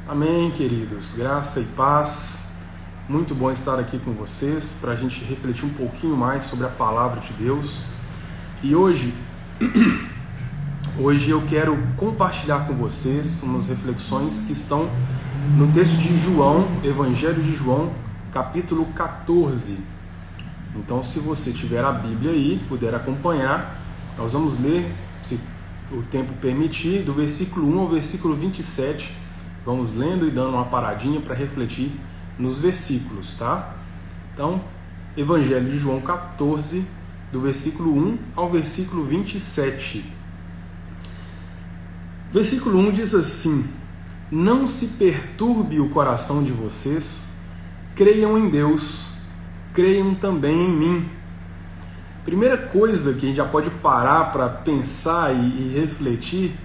Amém, queridos. Graça e paz. Muito bom estar aqui com vocês para a gente refletir um pouquinho mais sobre a palavra de Deus. E hoje eu quero compartilhar com vocês umas reflexões que estão no texto de João, Evangelho de João, capítulo 14. Então, se você tiver a Bíblia aí, puder acompanhar, nós vamos ler, se o tempo permitir, do versículo 1 ao versículo 27. Vamos lendo e dando uma paradinha para refletir nos versículos, tá? Então, Evangelho de João 14, do versículo 1 ao versículo 27. Versículo 1 diz assim: Não se perturbe o coração de vocês, creiam em Deus, creiam também em mim. Primeira coisa que a gente já pode parar para pensar e refletir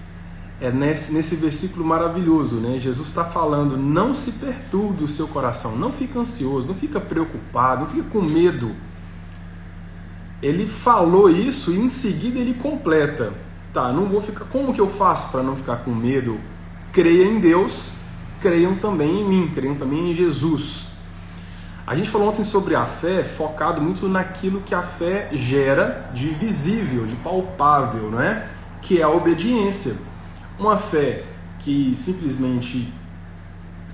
é nesse versículo maravilhoso, né? Jesus está falando, não se perturbe o seu coração, não fica ansioso, não fica preocupado, não fica com medo. Ele falou isso e em seguida ele completa. Tá, não vou ficar. Como que eu faço para não ficar com medo? Creia em Deus, creiam também em mim, creiam também em Jesus. A gente falou ontem sobre a fé, focado muito naquilo que a fé gera de visível, de palpável, não é? Que é a obediência. Uma fé que simplesmente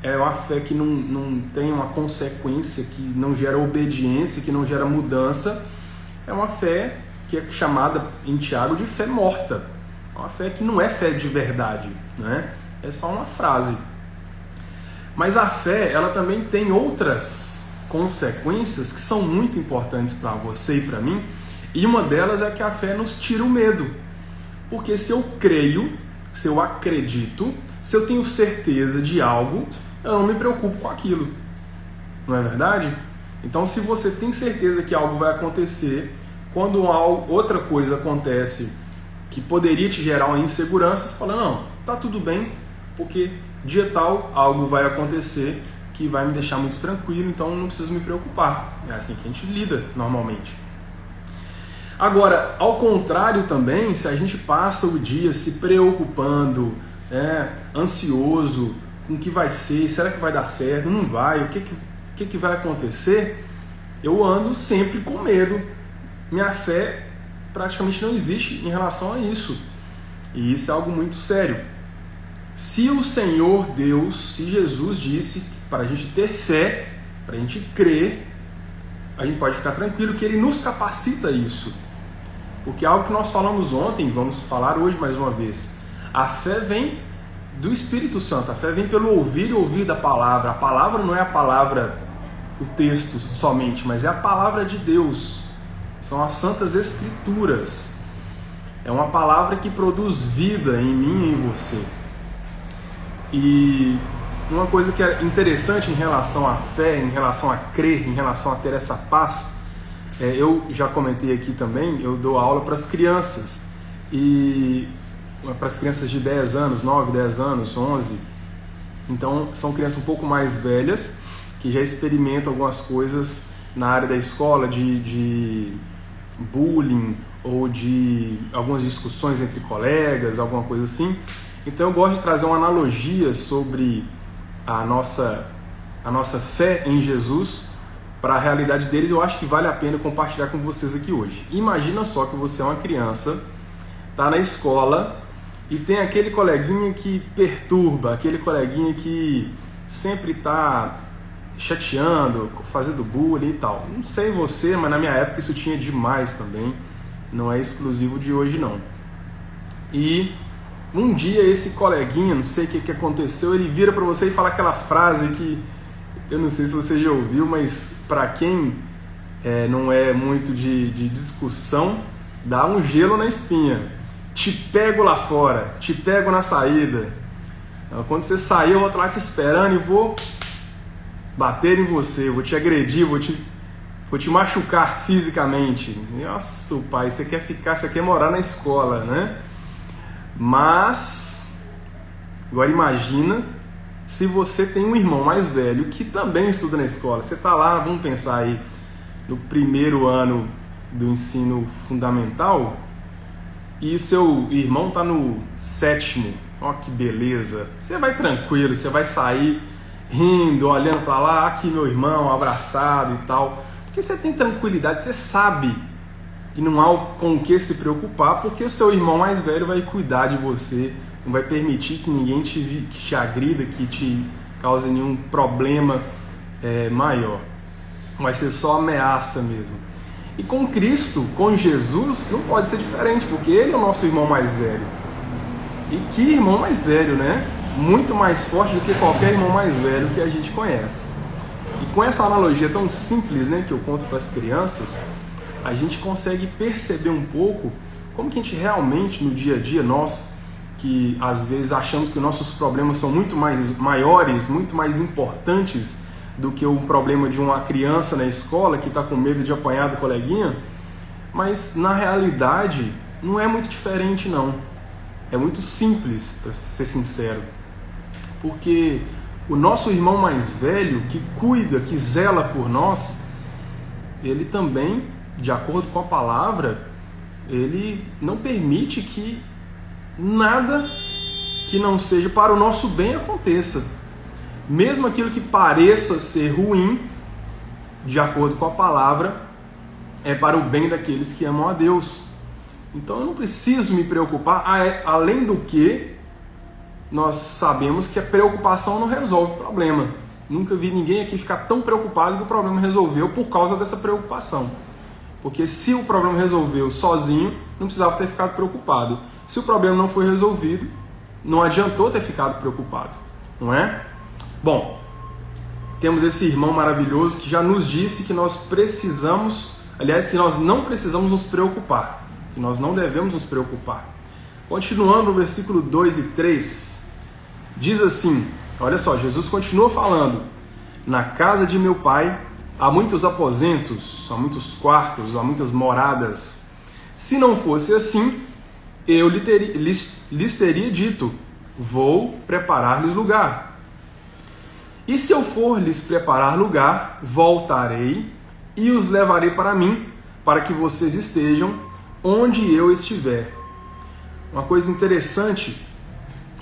é uma fé que não tem uma consequência, que não gera obediência, que não gera mudança, é uma fé que é chamada em Tiago de fé morta. É uma fé que não é fé de verdade, né? É só uma frase. Mas a fé, ela também tem outras consequências que são muito importantes para você e para mim, e uma delas é que a fé nos tira o medo. Porque se eu creio, se eu acredito, se eu tenho certeza de algo, eu não me preocupo com aquilo. Não é verdade? Então, se você tem certeza que algo vai acontecer, quando outra coisa acontece que poderia te gerar uma insegurança, você fala, não, tá tudo bem, porque dia tal algo vai acontecer que vai me deixar muito tranquilo, então não preciso me preocupar. É assim que a gente lida normalmente. Agora, ao contrário também, se a gente passa o dia se preocupando, ansioso com o que vai ser, será que vai dar certo, não vai, o que vai acontecer, eu ando sempre com medo. Minha fé praticamente não existe em relação a isso. E isso é algo muito sério. Se o Senhor Deus, se Jesus disse para a gente ter fé, para a gente crer, a gente pode ficar tranquilo que Ele nos capacita a isso. Porque é algo que nós falamos ontem, vamos falar hoje mais uma vez. A fé vem do Espírito Santo, a fé vem pelo ouvir e ouvir da palavra. A palavra não é a palavra, o texto somente, mas é a palavra de Deus. São as Santas Escrituras. É uma palavra que produz vida em mim e em você. E uma coisa que é interessante em relação à fé, em relação a crer, em relação a ter essa paz, eu já comentei aqui também, eu dou aula para as crianças, e para as crianças de 10 anos, 9, 10 anos, 11, então são crianças um pouco mais velhas, que já experimentam algumas coisas na área da escola, de bullying, ou de algumas discussões entre colegas, alguma coisa assim. Então eu gosto de trazer uma analogia sobre a nossa fé em Jesus para a realidade deles. Eu acho que vale a pena compartilhar com vocês aqui hoje. Imagina só que você é uma criança, está na escola e tem aquele coleguinha que perturba, aquele coleguinha que sempre está chateando, fazendo bullying e tal. Não sei você, mas na minha época isso tinha demais também. Não é exclusivo de hoje não. E um dia esse coleguinha, não sei o que aconteceu, ele vira para você e fala aquela frase que eu não sei se você já ouviu, mas para quem não é muito de discussão, dá um gelo na espinha. Te pego lá fora, te pego na saída. Quando você sair, eu vou estar lá te esperando e vou bater em você, vou te agredir, vou te machucar fisicamente. Nossa, pai, você quer morar na escola, né? Mas, agora imagina se você tem um irmão mais velho que também estuda na escola. Você está lá, vamos pensar aí, no primeiro ano do ensino fundamental, e seu irmão está no 7º Ó que beleza! Você vai tranquilo, você vai sair rindo, olhando para lá, aqui meu irmão, abraçado e tal. Porque você tem tranquilidade, você sabe que não há com o que se preocupar, porque o seu irmão mais velho vai cuidar de você, não vai permitir que ninguém que te agrida, que te cause nenhum problema maior. Vai ser só ameaça mesmo. E com Cristo, com Jesus, não pode ser diferente, porque Ele é o nosso irmão mais velho. E que irmão mais velho, né? Muito mais forte do que qualquer irmão mais velho que a gente conhece. E com essa analogia tão simples, né, que eu conto para as crianças, a gente consegue perceber um pouco como que a gente realmente, no dia a dia, nós que às vezes achamos que nossos problemas são muito mais maiores, muito mais importantes do que o problema de uma criança na escola que está com medo de apanhar do coleguinha, mas na realidade não é muito diferente não. É muito simples, para ser sincero, porque o nosso irmão mais velho, que cuida, que zela por nós, ele também, de acordo com a palavra, ele não permite que nada que não seja para o nosso bem aconteça. Mesmo aquilo que pareça ser ruim, de acordo com a palavra, é para o bem daqueles que amam a Deus. Então eu não preciso me preocupar, além do que nós sabemos que a preocupação não resolve o problema. Nunca vi ninguém aqui ficar tão preocupado que o problema resolveu por causa dessa preocupação. Porque se o problema resolveu sozinho, não precisava ter ficado preocupado. Se o problema não foi resolvido, não adiantou ter ficado preocupado, não é? Bom, temos esse irmão maravilhoso que já nos disse que nós precisamos, aliás, que nós não precisamos nos preocupar, que nós não devemos nos preocupar. Continuando no versículo 2 e 3, diz assim, olha só, Jesus continua falando: na casa de meu pai há muitos aposentos, há muitos quartos, há muitas moradas. Se não fosse assim, eu lhes teria dito: vou preparar-lhes lugar. E se eu for lhes preparar lugar, voltarei e os levarei para mim, para que vocês estejam onde eu estiver. Uma coisa interessante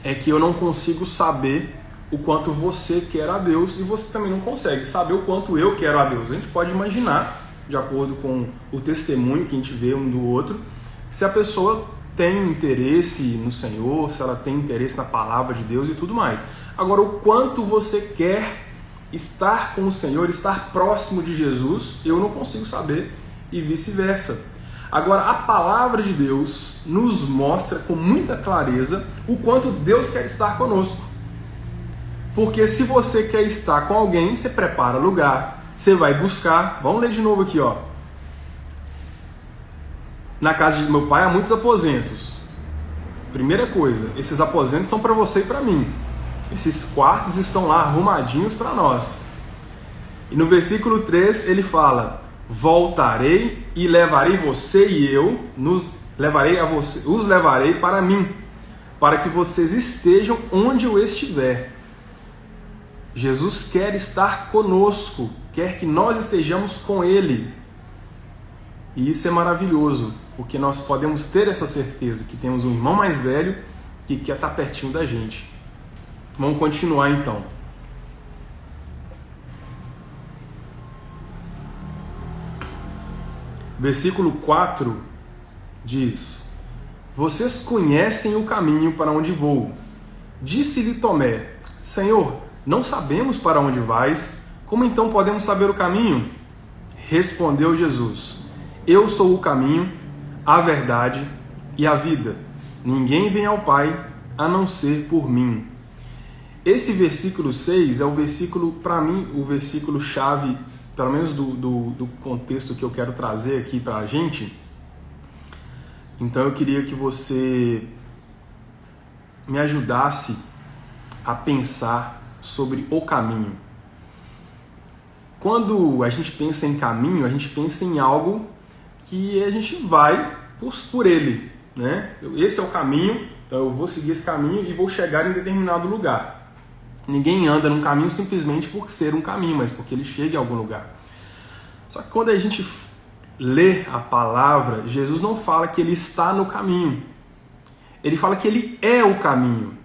é que eu não consigo saber o quanto você quer a Deus e você também não consegue saber o quanto eu quero a Deus. A gente pode imaginar, de acordo com o testemunho que a gente vê um do outro, se a pessoa tem interesse no Senhor, se ela tem interesse na palavra de Deus e tudo mais. Agora, o quanto você quer estar com o Senhor, estar próximo de Jesus, eu não consigo saber e vice-versa. Agora, a palavra de Deus nos mostra com muita clareza o quanto Deus quer estar conosco. Porque se você quer estar com alguém, você prepara lugar, você vai buscar. Vamos ler de novo aqui, ó. Na casa de meu pai há muitos aposentos. Primeira coisa, esses aposentos são para você e para mim. Esses quartos estão lá arrumadinhos para nós. E no versículo 3 ele fala: voltarei e levarei você e eu, os levarei para mim, para que vocês estejam onde eu estiver. Jesus quer estar conosco, quer que nós estejamos com Ele. E isso é maravilhoso, porque nós podemos ter essa certeza que temos um irmão mais velho que quer estar pertinho da gente. Vamos continuar então. Versículo 4 diz: vocês conhecem o caminho para onde vou. Disse-lhe Tomé: Senhor, não sabemos para onde vais, como então podemos saber o caminho? Respondeu Jesus: eu sou o caminho, a verdade e a vida. Ninguém vem ao Pai a não ser por mim. Esse versículo 6 é o versículo, para mim, o versículo chave, pelo menos do contexto que eu quero trazer aqui para a gente. Então eu queria que você me ajudasse a pensar sobre o caminho. Quando a gente pensa em caminho, a gente pensa em algo que a gente vai por ele, né? Esse é o caminho, então eu vou seguir esse caminho e vou chegar em determinado lugar. Ninguém anda num caminho simplesmente por ser um caminho, mas porque ele chega em algum lugar. Só que quando a gente lê a palavra, Jesus não fala que ele está no caminho. Ele fala que ele é o caminho.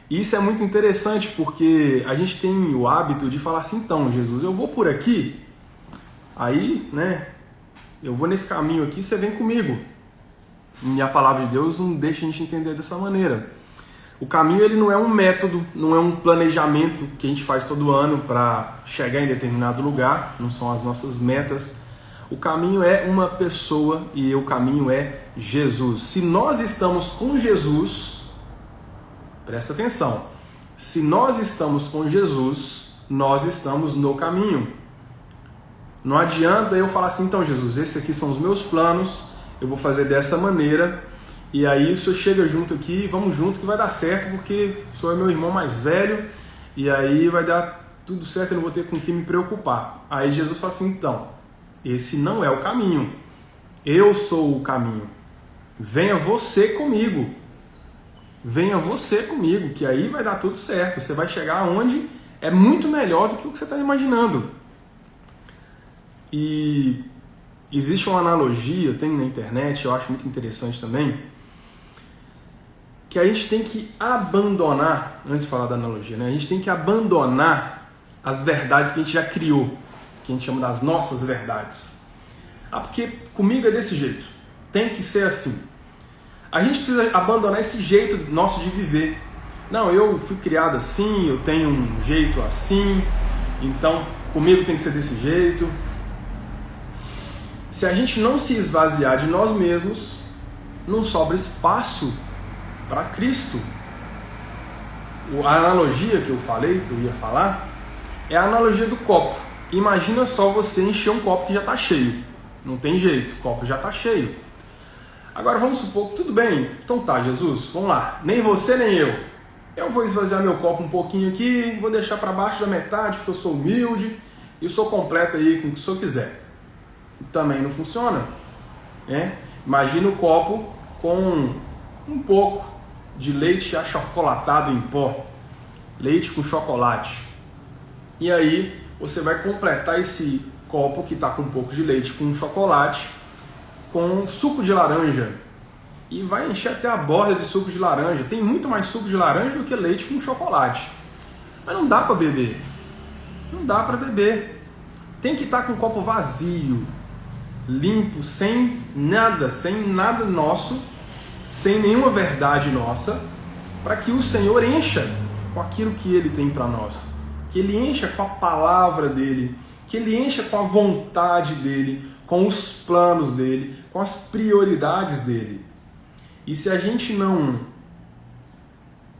E isso é muito interessante porque a gente tem o hábito de falar assim, então, Jesus, eu vou por aqui, aí, né, eu vou nesse caminho aqui, você vem comigo. E a palavra de Deus não deixa a gente entender dessa maneira. O caminho ele não é um método, não é um planejamento que a gente faz todo ano para chegar em determinado lugar, não são as nossas metas. O caminho é uma pessoa e o caminho é Jesus. Se nós estamos com Jesus, presta atenção, se nós estamos com Jesus, nós estamos no caminho. Não adianta eu falar assim, então Jesus, esses aqui são os meus planos, eu vou fazer dessa maneira, e aí o senhor chega junto aqui, vamos junto que vai dar certo, porque o senhor é meu irmão mais velho, e aí vai dar tudo certo, eu não vou ter com o que me preocupar. Aí Jesus fala assim, então, esse não é o caminho, eu sou o caminho, venha você comigo, que aí vai dar tudo certo, você vai chegar onde é muito melhor do que o que você está imaginando. E existe uma analogia, tem na internet, eu acho muito interessante também, que a gente tem que abandonar, antes de falar da analogia, né? A gente tem que abandonar as verdades que a gente já criou, que a gente chama das nossas verdades. Ah, porque comigo é desse jeito, tem que ser assim. A gente precisa abandonar esse jeito nosso de viver. Não, eu fui criado assim, eu tenho um jeito assim, então comigo tem que ser desse jeito. Se a gente não se esvaziar de nós mesmos, não sobra espaço para Cristo. A analogia que eu falei, que eu ia falar, é a analogia do copo. Imagina só você encher um copo que já está cheio. Não tem jeito, o copo já está cheio. Agora vamos supor que tudo bem, então tá, Jesus, vamos lá, nem você nem eu. Eu vou esvaziar meu copo um pouquinho aqui, vou deixar para baixo da metade, porque eu sou humilde e sou completo aí com o que o senhor quiser. Também não funciona, né? Imagina o copo com um pouco de leite achocolatado em pó, leite com chocolate. E aí você vai completar esse copo que está com um pouco de leite com chocolate com suco de laranja e vai encher até a borda de suco de laranja. Tem muito mais suco de laranja do que leite com chocolate. Mas não dá para beber. Não dá para beber. Tem que estar com o copo vazio, limpo, sem nada nosso, sem nenhuma verdade nossa, para que o Senhor encha com aquilo que Ele tem para nós. Que Ele encha com a palavra dEle, que Ele encha com a vontade dEle, com os planos dEle, com as prioridades dEle. E se a gente não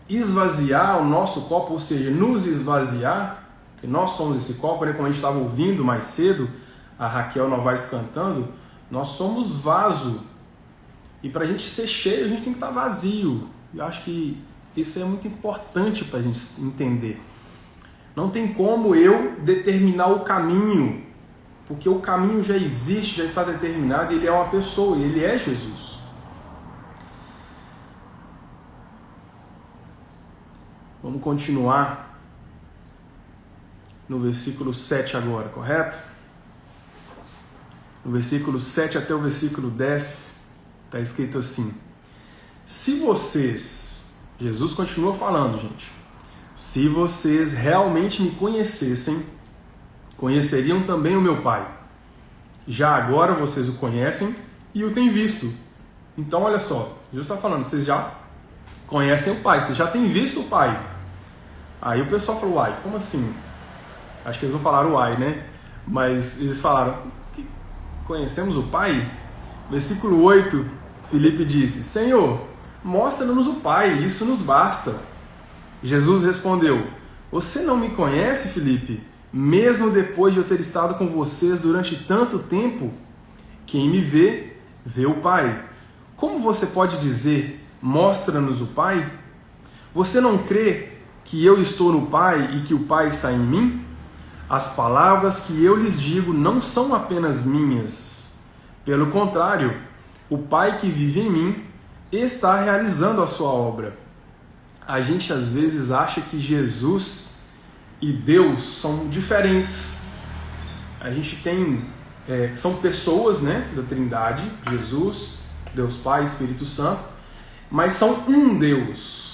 esvaziar o nosso copo, ou seja, nos esvaziar, que nós somos esse copo, né? Como a gente estava ouvindo mais cedo, a Raquel Novaes cantando, nós somos vaso. E para a gente ser cheio, a gente tem que estar vazio. Eu acho que isso é muito importante para a gente entender. Não tem como eu determinar o caminho, porque o caminho já existe, já está determinado, e ele é uma pessoa, ele é Jesus. Vamos continuar no versículo 7 agora, correto? No versículo 7 até o versículo 10, está escrito assim: se vocês, Jesus continua falando, gente, se vocês realmente me conhecessem, conheceriam também o meu Pai. Já agora vocês o conhecem e o têm visto. Então olha só, Jesus está falando, vocês já conhecem o Pai, vocês já têm visto o Pai. Aí o pessoal falou, uai, como assim? Acho que eles não falaram uai, né? Mas eles falaram, conhecemos o Pai? Versículo 8, Filipe disse, Senhor, mostra-nos o Pai, isso nos basta. Jesus respondeu, você não me conhece, Filipe? Mesmo depois de eu ter estado com vocês durante tanto tempo? Quem me vê, vê o Pai. Como você pode dizer, mostra-nos o Pai? Você não crê que eu estou no Pai e que o Pai está em mim? As palavras que eu lhes digo não são apenas minhas. Pelo contrário, o Pai que vive em mim está realizando a sua obra. A gente às vezes acha que Jesus e Deus são diferentes. A gente tem, são pessoas, né, da Trindade, Jesus, Deus Pai, Espírito Santo, mas são um Deus.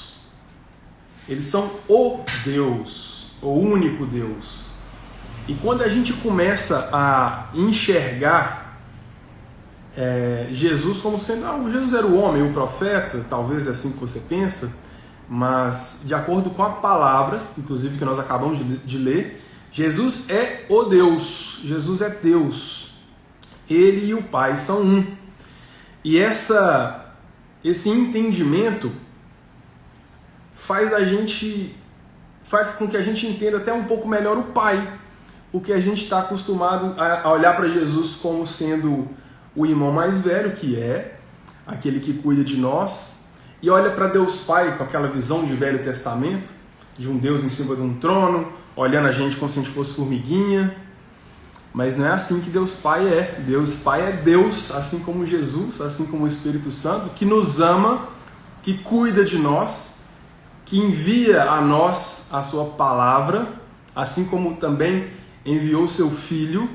Eles são o Deus, o único Deus. E quando a gente começa a enxergar Jesus como sendo... Jesus era o homem, o profeta, talvez é assim que você pensa, mas de acordo com a palavra, inclusive que nós acabamos de ler, Jesus é o Deus, Jesus é Deus. Ele e o Pai são um. E esse entendimento faz com que a gente entenda até um pouco melhor o Pai, porque a gente está acostumado a olhar para Jesus como sendo o irmão mais velho, que é aquele que cuida de nós, e olha para Deus Pai com aquela visão de Velho Testamento, de um Deus em cima de um trono, olhando a gente como se a gente fosse formiguinha. Mas não é assim que Deus Pai é. Deus Pai é Deus, assim como Jesus, assim como o Espírito Santo, que nos ama, que cuida de nós, que envia a nós a sua palavra, assim como também enviou seu Filho,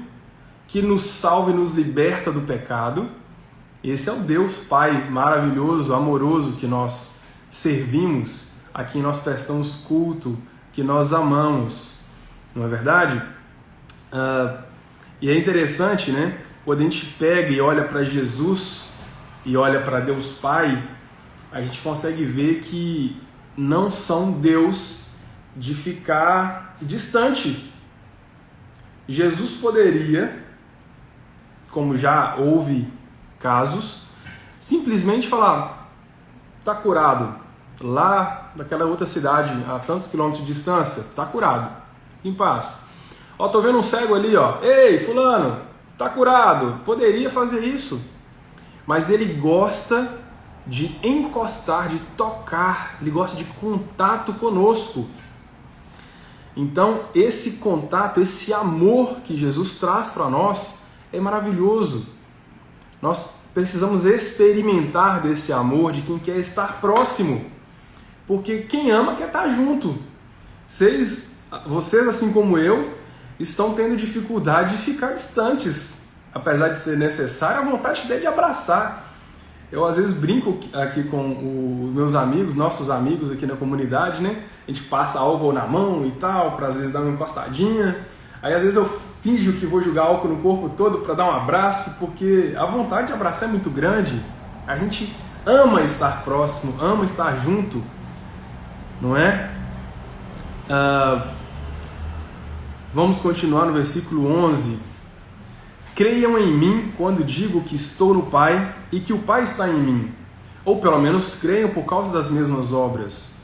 que nos salva e nos liberta do pecado. Esse é o Deus Pai maravilhoso, amoroso, que nós servimos, a quem nós prestamos culto, que nós amamos. Não é verdade? E é interessante, né? Quando a gente pega e olha para Jesus e olha para Deus Pai, a gente consegue ver que não são Deus de ficar distante. Jesus poderia, como já houve casos, simplesmente falar: está curado, lá naquela outra cidade, a tantos quilômetros de distância, está curado, fique em paz. Ó, tô vendo um cego ali, ó. Ei, fulano, tá curado. Poderia fazer isso. Mas ele gosta de encostar, de tocar. Ele gosta de contato conosco. Então, esse contato, esse amor que Jesus traz para nós é maravilhoso. Nós precisamos experimentar desse amor de quem quer estar próximo. Porque quem ama quer estar junto. Vocês, assim como eu, estão tendo dificuldade de ficar distantes, apesar de ser necessário, a vontade de abraçar. Eu às vezes brinco aqui com os meus amigos, nossos amigos aqui na comunidade, né? A gente passa álcool na mão e tal, para às vezes dar uma encostadinha. Aí às vezes eu finjo que vou jogar álcool no corpo todo para dar um abraço, porque a vontade de abraçar é muito grande. A gente ama estar próximo, ama estar junto, não é? Vamos continuar no versículo 11. Creiam em mim quando digo que estou no Pai e que o Pai está em mim. Ou pelo menos creiam por causa das mesmas obras.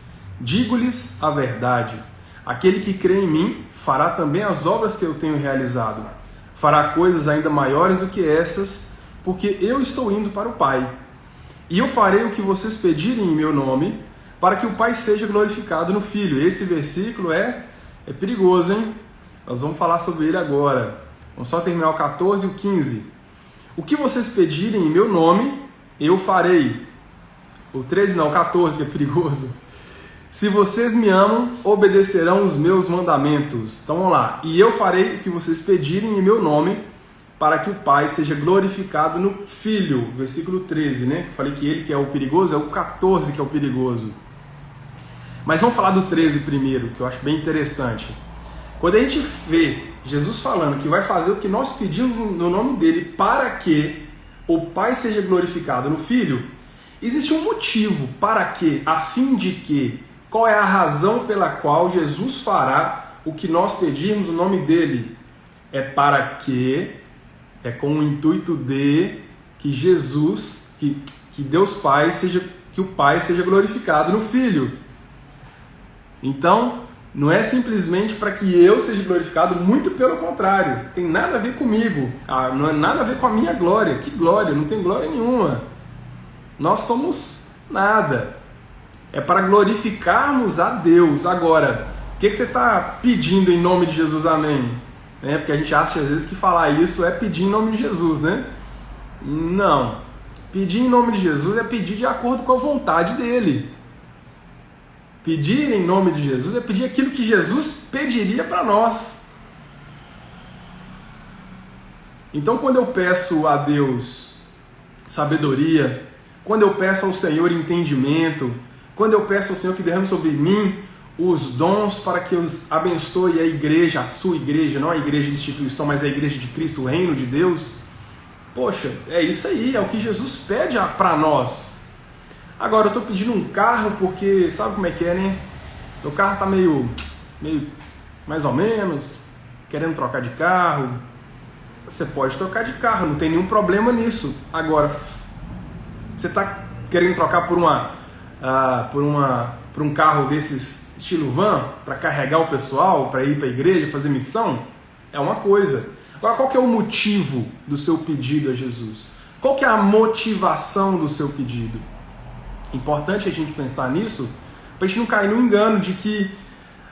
Digo-lhes a verdade. Aquele que crê em mim fará também as obras que eu tenho realizado. Fará coisas ainda maiores do que essas, porque eu estou indo para o Pai. E eu farei o que vocês pedirem em meu nome, para que o Pai seja glorificado no Filho. Esse versículo é perigoso, hein? Nós vamos falar sobre ele agora. Vamos só terminar o 14 e o 15. O que vocês pedirem em meu nome, eu farei. O 13 não, o 14 que é perigoso. Se vocês me amam, obedecerão os meus mandamentos. Então vamos lá. E eu farei o que vocês pedirem em meu nome, para que o Pai seja glorificado no Filho. Versículo 13, né? Falei que ele que é o perigoso, é o 14 que é o perigoso. Mas vamos falar do 13 primeiro, que eu acho bem interessante. Quando a gente vê Jesus falando que vai fazer o que nós pedimos no nome dele para que o Pai seja glorificado no Filho, existe um motivo para que, a fim de que, qual é a razão pela qual Jesus fará o que nós pedirmos no nome dele? É para que, é com o intuito de que Jesus, que Deus Pai que o Pai seja glorificado no Filho. Então, não é simplesmente para que eu seja glorificado, muito pelo contrário. Tem nada a ver comigo, não é nada a ver com a minha glória. Que glória? Não tem glória nenhuma. Nós somos nada. É para glorificarmos a Deus. Agora, o que você está pedindo em nome de Jesus, amém? Porque a gente acha às vezes que falar isso é pedir em nome de Jesus, né? Não. Pedir em nome de Jesus é pedir de acordo com a vontade dele. Pedir em nome de Jesus é pedir aquilo que Jesus pediria para nós. Então, quando eu peço a Deus sabedoria, quando eu peço ao Senhor entendimento, quando eu peço ao Senhor que derrame sobre mim os dons para que os abençoe a igreja, a sua igreja, não a igreja de instituição, mas a igreja de Cristo, o reino de Deus. Poxa, é isso aí, é o que Jesus pede para nós. Agora, eu estou pedindo um carro porque, sabe como é que é, né? Meu carro está meio mais ou menos, querendo trocar de carro. Você pode trocar de carro, não tem nenhum problema nisso. Agora, você está querendo trocar por um carro desses estilo van, para carregar o pessoal, para ir para a igreja, fazer missão? É uma coisa. Agora, qual que é o motivo do seu pedido a Jesus? Qual que é a motivação do seu pedido? Importante a gente pensar nisso, para a gente não cair no engano de que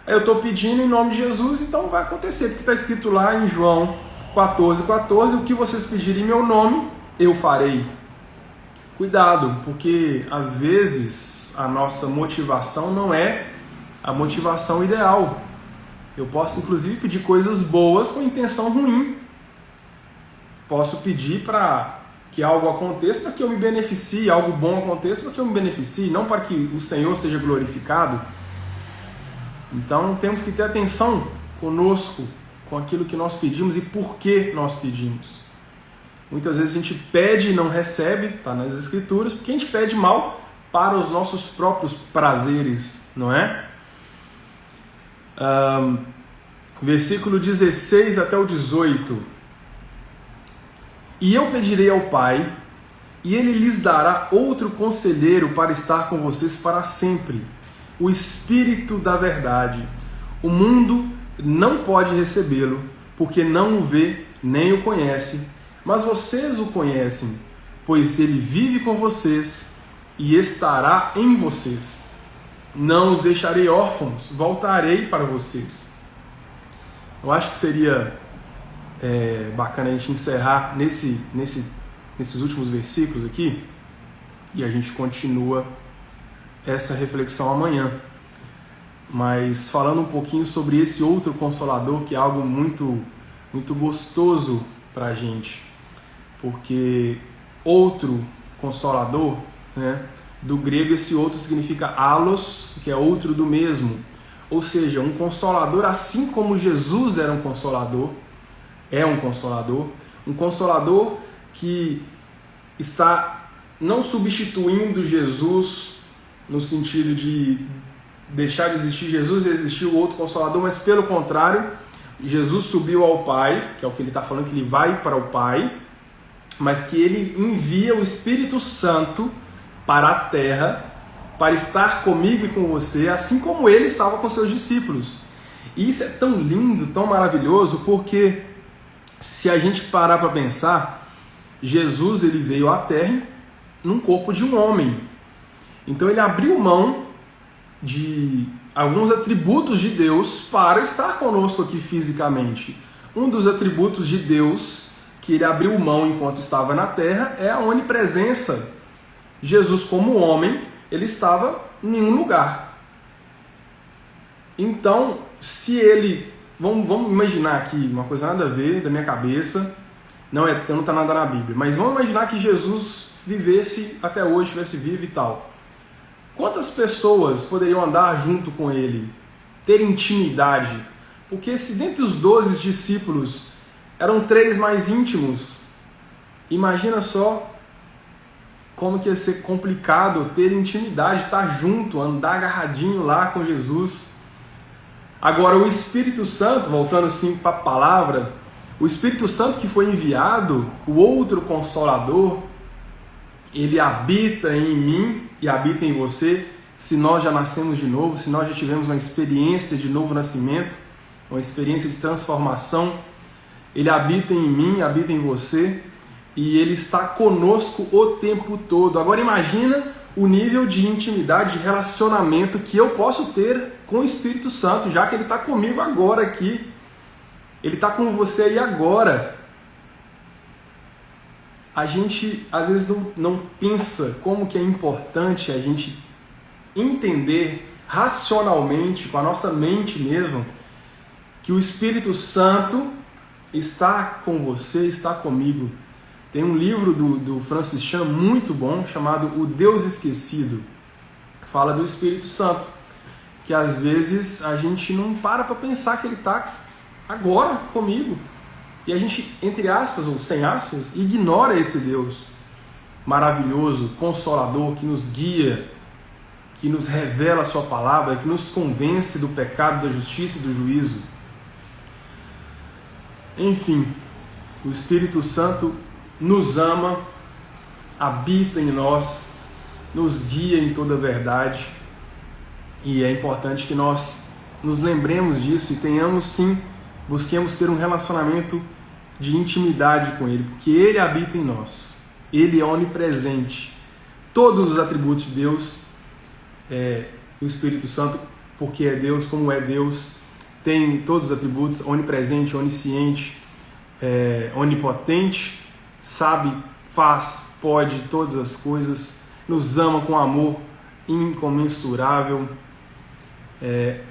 eu estou pedindo em nome de Jesus, então vai acontecer, porque está escrito lá em João 14:14, o que vocês pedirem em meu nome, eu farei. Cuidado, porque às vezes a nossa motivação não é a motivação ideal. Eu posso inclusive pedir coisas boas com intenção ruim. Posso pedir para que algo aconteça para que eu me beneficie, algo bom aconteça para que eu me beneficie, não para que o Senhor seja glorificado. Então temos que ter atenção conosco, com aquilo que nós pedimos e por que nós pedimos. Muitas vezes a gente pede e não recebe, está nas Escrituras, porque a gente pede mal para os nossos próprios prazeres, não é? Versículo 16 até o 18. E eu pedirei ao Pai, e Ele lhes dará outro conselheiro para estar com vocês para sempre, o Espírito da verdade. O mundo não pode recebê-lo, porque não o vê nem o conhece, mas vocês o conhecem, pois ele vive com vocês e estará em vocês. Não os deixarei órfãos, voltarei para vocês. Eu acho que seria bacana a gente encerrar nesses últimos versículos aqui, e a gente continua essa reflexão amanhã. Mas falando um pouquinho sobre esse outro Consolador, que é algo muito, muito gostoso para a gente. Porque outro Consolador, né, do grego esse outro significa allos, que é outro do mesmo. Ou seja, um Consolador, assim como Jesus era um Consolador, um Consolador que está não substituindo Jesus no sentido de deixar de existir Jesus e existir o outro Consolador, mas pelo contrário, Jesus subiu ao Pai, que é o que ele está falando, que ele vai para o Pai, mas que ele envia o Espírito Santo para a terra, para estar comigo e com você, assim como ele estava com seus discípulos. E isso é tão lindo, tão maravilhoso, porque se a gente parar para pensar, Jesus ele veio à terra num corpo de um homem. Então ele abriu mão de alguns atributos de Deus para estar conosco aqui fisicamente. Um dos atributos de Deus que ele abriu mão enquanto estava na terra é a onipresença. Jesus, como homem, ele estava em nenhum lugar. Então, se ele... Vamos imaginar aqui, uma coisa nada a ver da minha cabeça, não está nada na Bíblia, mas vamos imaginar que Jesus vivesse até hoje, estivesse vivo e tal. Quantas pessoas poderiam andar junto com ele, ter intimidade? Porque se dentre os 12 discípulos eram 3 mais íntimos, imagina só como que ia ser complicado ter intimidade, estar junto, andar agarradinho lá com Jesus. Agora o Espírito Santo, voltando assim para a palavra, o Espírito Santo que foi enviado, o outro Consolador, ele habita em mim e habita em você, se nós já nascemos de novo, se nós já tivemos uma experiência de novo nascimento, uma experiência de transformação, ele habita em mim, habita em você, e ele está conosco o tempo todo. Agora imagina o nível de intimidade, de relacionamento que eu posso ter com o Espírito Santo, já que ele está comigo agora aqui, ele está com você aí agora. A gente às vezes não pensa como que é importante a gente entender racionalmente, com a nossa mente mesmo, que o Espírito Santo está com você, está comigo. Tem um livro do Francis Chan muito bom, chamado O Deus Esquecido, que fala do Espírito Santo, que às vezes a gente não para pensar que Ele está agora comigo. E a gente, entre aspas ou sem aspas, ignora esse Deus maravilhoso, consolador, que nos guia, que nos revela a sua palavra, que nos convence do pecado, da justiça e do juízo. Enfim, o Espírito Santo nos ama, habita em nós, nos guia em toda a verdade, e é importante que nós nos lembremos disso e tenhamos sim, busquemos ter um relacionamento de intimidade com Ele, porque Ele habita em nós, Ele é onipresente. Todos os atributos de Deus, o Espírito Santo, porque é Deus, como é Deus, tem todos os atributos, onipresente, onisciente, onipotente, sabe, faz, pode todas as coisas, nos ama com amor incomensurável,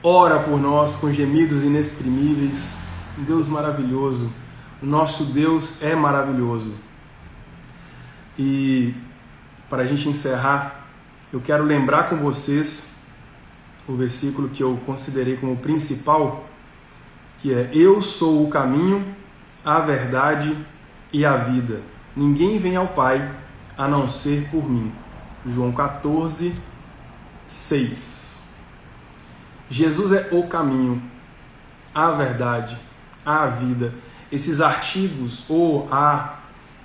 ora por nós com gemidos inexprimíveis. Deus maravilhoso, o nosso Deus é maravilhoso. E para a gente encerrar, eu quero lembrar com vocês o versículo que eu considerei como principal, que é: eu sou o caminho, a verdade e a vida. Ninguém vem ao Pai a não ser por mim. João 14, 6. Jesus é o caminho, a verdade, a vida. Esses artigos, ou a,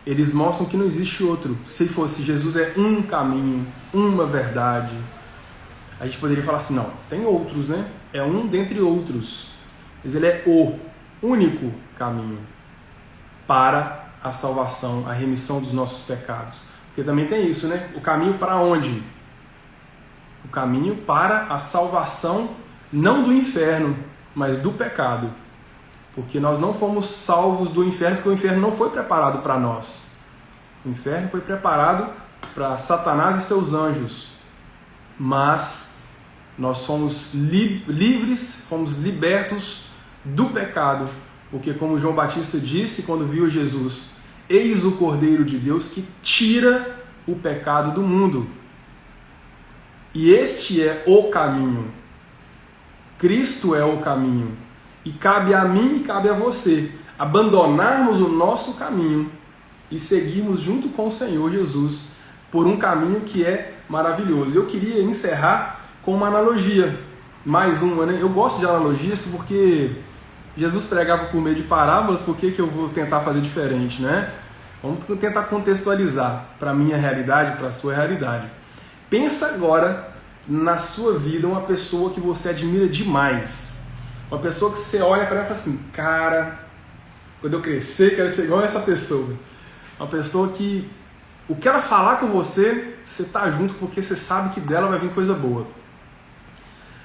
eles mostram que não existe outro. Se fosse Jesus é um caminho, uma verdade, a gente poderia falar assim, não, tem outros, né? É um dentre outros. Mas ele é o único caminho para a salvação, a remissão dos nossos pecados. Porque também tem isso, né? O caminho para onde? O caminho para a salvação, não do inferno, mas do pecado. Porque nós não fomos salvos do inferno, porque o inferno não foi preparado para nós. O inferno foi preparado para Satanás e seus anjos. Mas nós somos livres, fomos libertos do pecado. Porque como João Batista disse quando viu Jesus: eis o Cordeiro de Deus que tira o pecado do mundo. E este é o caminho. Cristo é o caminho. E cabe a mim e cabe a você abandonarmos o nosso caminho e seguirmos junto com o Senhor Jesus por um caminho que é maravilhoso. Eu queria encerrar com uma analogia, mais uma, né? Eu gosto de analogias porque Jesus pregava por meio de parábolas, por que eu vou tentar fazer diferente, né? Vamos tentar contextualizar para a minha realidade, para a sua realidade. Pensa agora na sua vida uma pessoa que você admira demais. Uma pessoa que você olha para ela e fala assim, cara, quando eu crescer, quero ser igual a essa pessoa. Uma pessoa que o que ela falar com você, você tá junto porque você sabe que dela vai vir coisa boa.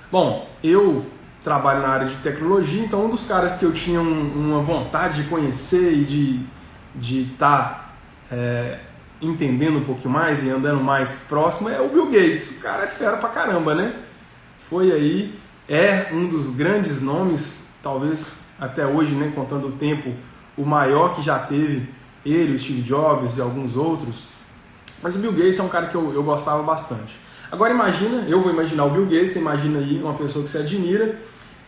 Bom, eu trabalho na área de tecnologia, então um dos caras que eu tinha uma vontade de conhecer e de estar entendendo um pouquinho mais e andando mais próximo é o Bill Gates. O cara é fera pra caramba, né? Foi aí, é um dos grandes nomes, talvez até hoje, né, contando o tempo, o maior que já teve, ele, o Steve Jobs e alguns outros. Mas o Bill Gates é um cara que eu gostava bastante. Agora imagina, eu vou imaginar o Bill Gates, você imagina aí uma pessoa que você admira,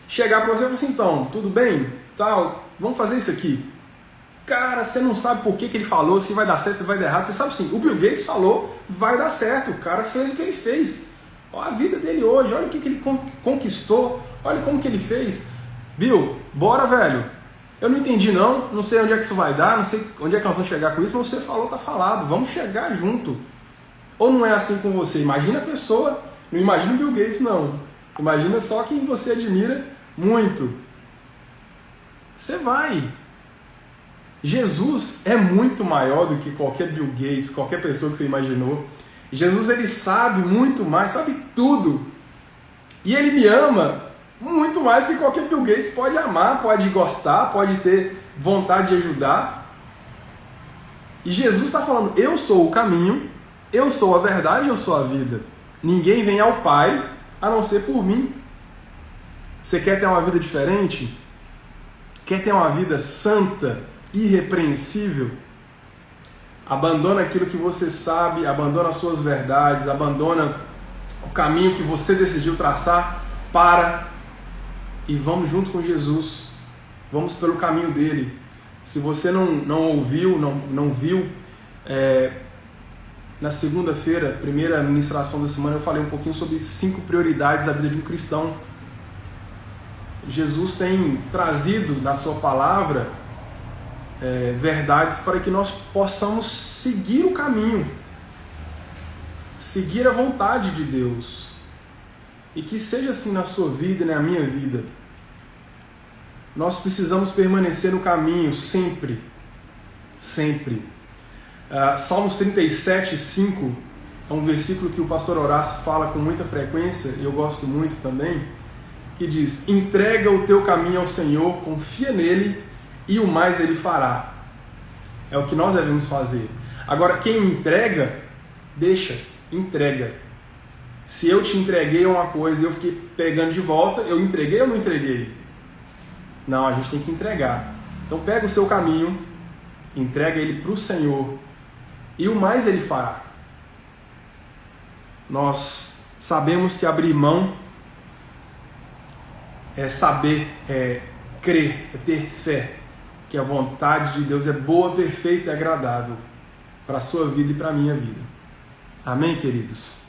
chegar para você e falar assim, então, tudo bem? Tal, vamos fazer isso aqui. Cara, você não sabe por que ele falou, se vai dar certo, se vai dar errado. Você sabe sim, o Bill Gates falou, vai dar certo. O cara fez o que ele fez. Olha a vida dele hoje, olha o que ele conquistou, olha como que ele fez. Bill, bora, velho. Eu não entendi não sei onde é que isso vai dar, não sei onde é que nós vamos chegar com isso, mas você falou, tá falado, vamos chegar junto. Ou não é assim com você? Imagina a pessoa, não imagina o Bill Gates não. Imagina só quem você admira muito. Você vai. Jesus é muito maior do que qualquer Bill Gates, qualquer pessoa que você imaginou. Jesus, ele sabe muito mais, sabe tudo. E ele me ama muito mais que qualquer Bill Gates pode amar, pode gostar, pode ter vontade de ajudar. E Jesus está falando, eu sou o caminho, eu sou a verdade, eu sou a vida. Ninguém vem ao Pai a não ser por mim. Você quer ter uma vida diferente? Quer ter uma vida santa, irrepreensível? Abandona aquilo que você sabe, abandona as suas verdades, abandona o caminho que você decidiu traçar para e vamos junto com Jesus, vamos pelo caminho dele. Se você não ouviu, não viu, na segunda-feira, primeira ministração da semana, eu falei um pouquinho sobre 5 prioridades da vida de um cristão. Jesus tem trazido na sua palavra verdades para que nós possamos seguir o caminho, seguir a vontade de Deus, e que seja assim na sua vida e na minha vida. Nós precisamos permanecer no caminho sempre, sempre. Salmos 37, 5 é um versículo que o pastor Horácio fala com muita frequência, e eu gosto muito também, que diz: entrega o teu caminho ao Senhor, confia nele e o mais ele fará. É o que nós devemos fazer. Agora, quem entrega, entrega. Se eu te entreguei uma coisa e eu fiquei pegando de volta, eu entreguei ou não entreguei? Não, a gente tem que entregar. Então pega o seu caminho, entrega ele para o Senhor e o mais ele fará. Nós sabemos que abrir mão é saber, é crer, é ter fé, que a vontade de Deus é boa, perfeita e agradável para a sua vida e para a minha vida. Amém, queridos?